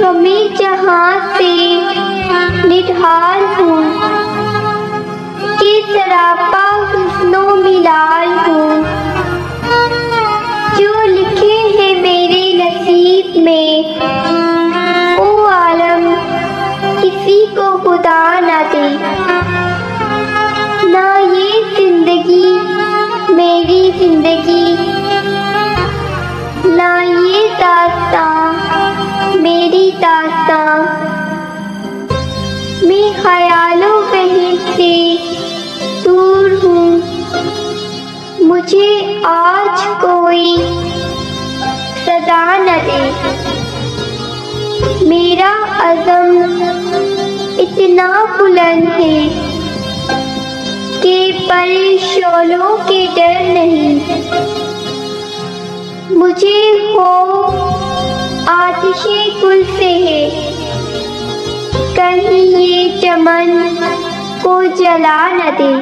हमें जहाँ से निढाल हूँ, कि सरापा हुस्नो मिलाल हूँ। जो लिखे हैं मेरे नसीब में, ओ आलम किसी को खुदा न दे। ना ये जिंदगी मेरी जिंदगी, ना ये दास्तां मेरी दास्तां। मैं ख्यालों वहीं से दूर हूँ, मुझे आज कोई सदा न दे। मेरा अज़म इतना बुलंद है कि परिशोलों के डर नहीं। मुझे खौफ आतिशे गुल से है, कहीं ये चमन को जला न दे।